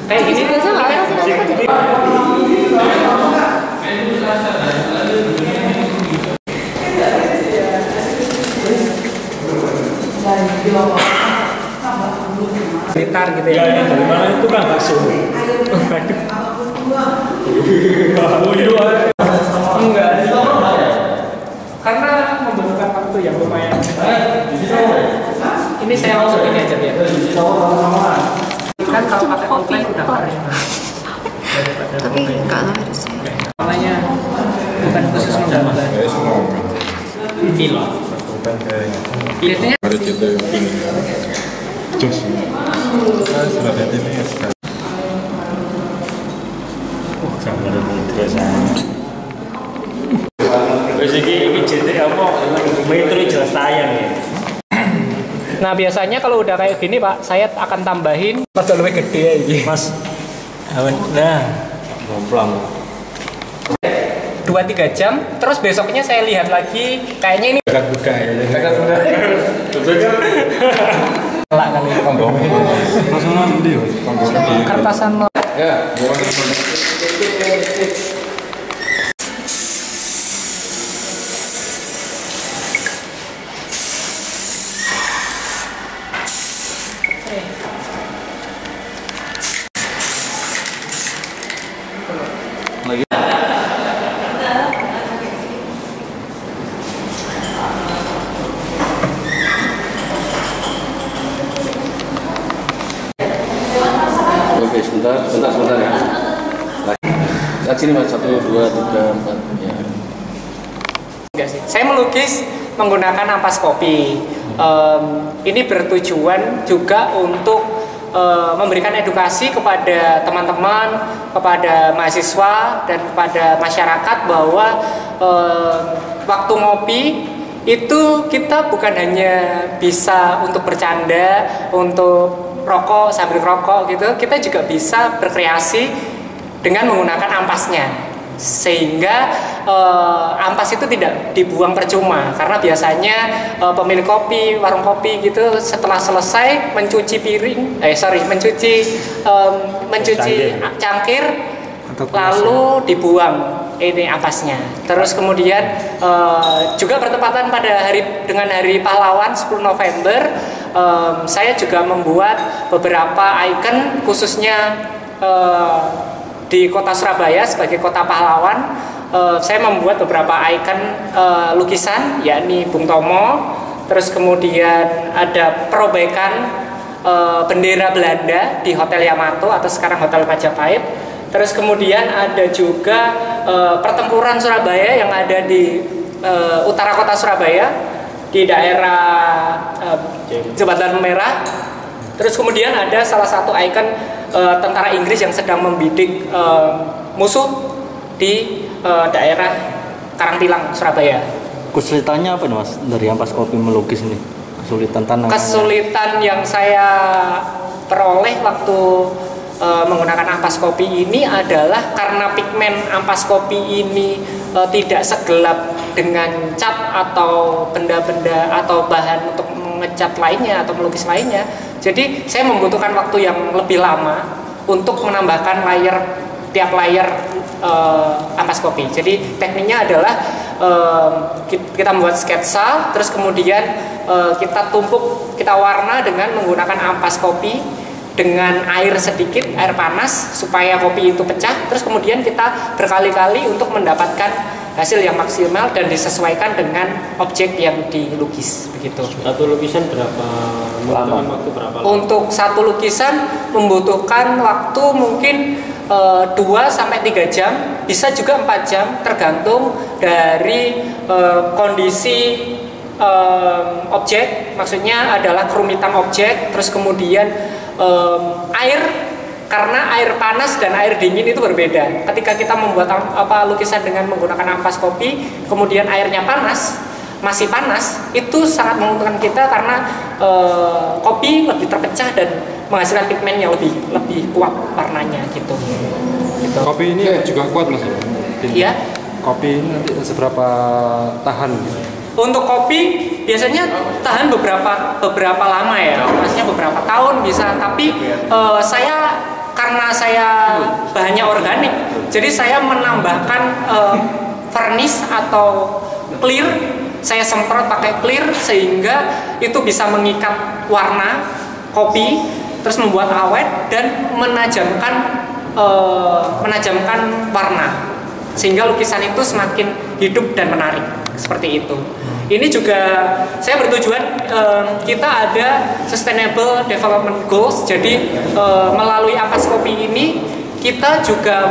Kayak gini biasa nggak ada sih. gitar gitu ya. Ya, dari mana itu kan bakso. Enggak. Karena membutuhkan waktu yang lumayan. Ini saya langsung ini aja ya. Kan kalau pakai online udah kering. Tapi nggak harus ya. Makanya bukan khusus menggambar. Ini loh. Biasanya Harus itu ini. Jos. Sudah ada ini ya sekali. Jangan ada biasa. Terus ini jadi apa? Metro jelas tayang ya. nah biasanya kalau udah kayak gini Pak, saya akan tambahin rada lebih gede ya ini. Mas, awan, nah, ngomplang. 2-3 jam, terus besoknya saya lihat lagi, kayaknya ini Agak budaya. agak udah kelak kali ini kondom. Langsung nanti ya. Kertasan mau. Ya, oke, sebentar ya. Lihat sini Mas, 1, 2, 3, 4 ya. Enggak sih. Saya melukis menggunakan ampas kopi. Ini bertujuan juga untuk memberikan edukasi kepada teman-teman, kepada mahasiswa dan kepada masyarakat bahwa waktu ngopi itu kita bukan hanya bisa untuk bercanda, untuk rokok sambil rokok gitu, kita juga bisa berkreasi dengan menggunakan ampasnya, sehingga ampas itu tidak dibuang percuma. Karena biasanya pemilik kopi, warung kopi gitu setelah selesai mencuci mencuci cangkir lalu dibuang ini ampasnya. Terus kemudian juga bertepatan pada hari pahlawan 10 November, saya juga membuat beberapa icon khususnya di kota Surabaya sebagai kota pahlawan. Saya membuat beberapa icon lukisan, yakni Bung Tomo. Terus kemudian ada perobekan bendera Belanda di Hotel Yamato atau sekarang Hotel Majapahit. Terus kemudian ada juga pertempuran Surabaya yang ada di utara kota Surabaya di daerah Jembatan Merah. Terus kemudian ada salah satu ikon tentara Inggris yang sedang membidik musuh di daerah Karangpilang, Surabaya. Kesulitannya apa nih Mas dari ampas kopi melukis ini? Kesulitan tantangan. Kesulitan yang saya peroleh waktu menggunakan ampas kopi ini adalah karena pigmen ampas kopi ini tidak segelap dengan cat atau benda-benda atau bahan untuk mengecat lainnya atau melukis lainnya. Jadi saya membutuhkan waktu yang lebih lama untuk menambahkan tiap layer ampas kopi. Jadi tekniknya adalah kita membuat sketsa, terus kemudian kita tumpuk, kita warna dengan menggunakan ampas kopi dengan air sedikit, air panas supaya kopi itu pecah. Terus kemudian kita berkali-kali untuk mendapatkan hasil yang maksimal dan disesuaikan dengan objek yang dilukis begitu. Satu lukisan berapa lama? Waktu berapa lama? Untuk satu lukisan membutuhkan waktu mungkin 2-3 jam, bisa juga 4 jam tergantung dari kondisi objek, maksudnya adalah kerumitan objek. Terus kemudian air, karena air panas dan air dingin itu berbeda. Ketika kita membuat lukisan dengan menggunakan ampas kopi, kemudian airnya masih panas, itu sangat menguntungkan kita karena kopi lebih terpecah dan menghasilkan pigmen yang lebih kuat warnanya gitu. Kopi ini juga kuat Mas? Iya. Kopi ini nanti seberapa tahan? Untuk kopi biasanya tahan beberapa lama ya, maksudnya beberapa tahun bisa. Tapi saya karena saya bahannya organik, jadi saya menambahkan varnish atau clear. Saya semprot pakai clear sehingga itu bisa mengikat warna kopi, terus membuat awet dan menajamkan warna, sehingga lukisan itu semakin hidup dan menarik seperti itu. Ini juga saya bertujuan kita ada Sustainable Development Goals. Jadi melalui ampas kopi ini kita juga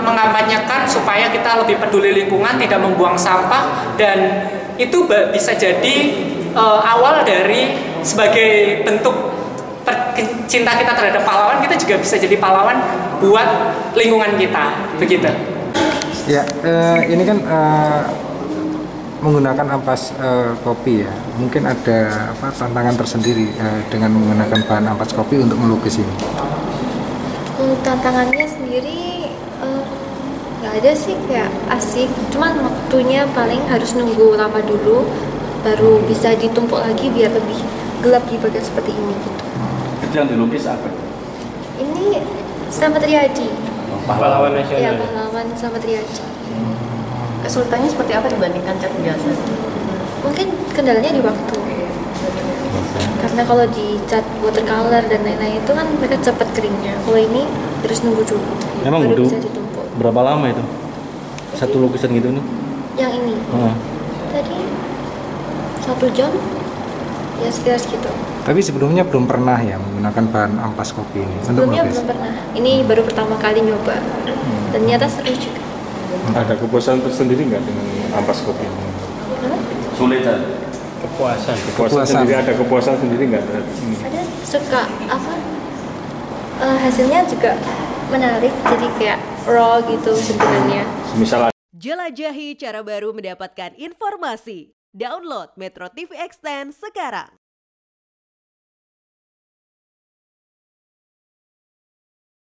mengampanyekan supaya kita lebih peduli lingkungan, tidak membuang sampah, dan itu bisa jadi awal dari sebagai bentuk cinta kita terhadap pahlawan. Kita juga bisa jadi pahlawan buat lingkungan kita, begitu. Ya, ini kan menggunakan ampas kopi ya. Mungkin ada tantangan tersendiri dengan menggunakan bahan ampas kopi untuk melukis ini. Tantangannya sendiri nggak ada sih, kayak asik. Cuman waktunya paling harus nunggu lama dulu, baru bisa ditumpuk lagi biar lebih gelap di bagian seperti ini gitu. Itu yang dilukis apa? Ini Slamet Riyadi. Pahlawan nasional. Ya, pahlawan Slamet Riyadi. Kesulitannya seperti apa dibandingkan cat biasa? Mungkin kendalanya di waktu. Karena kalau di cat watercolor dan lain-lain itu kan mereka cepat keringnya. Kalau ini harus nunggu dulu. Emang baru butuh bisa ditumpuk. berapa lama itu? Satu lukisan gitu nih? Yang ini. Tadi 1 jam. Ya sekitar segitu. Tapi sebelumnya belum pernah ya menggunakan bahan ampas kopi ini. Sebelumnya belum pernah. Ini baru pertama kali nyoba. Ternyata seru juga. Ada kepuasan tersendiri nggak dengan ampas kopi ini? Sulit kan? Kepuasan sendiri, ada kepuasan sendiri nggak? Ada suka hasilnya juga menarik, jadi kayak raw gitu bentukannya. Misal jelajahi cara baru mendapatkan informasi. Download Metro TV Extend sekarang.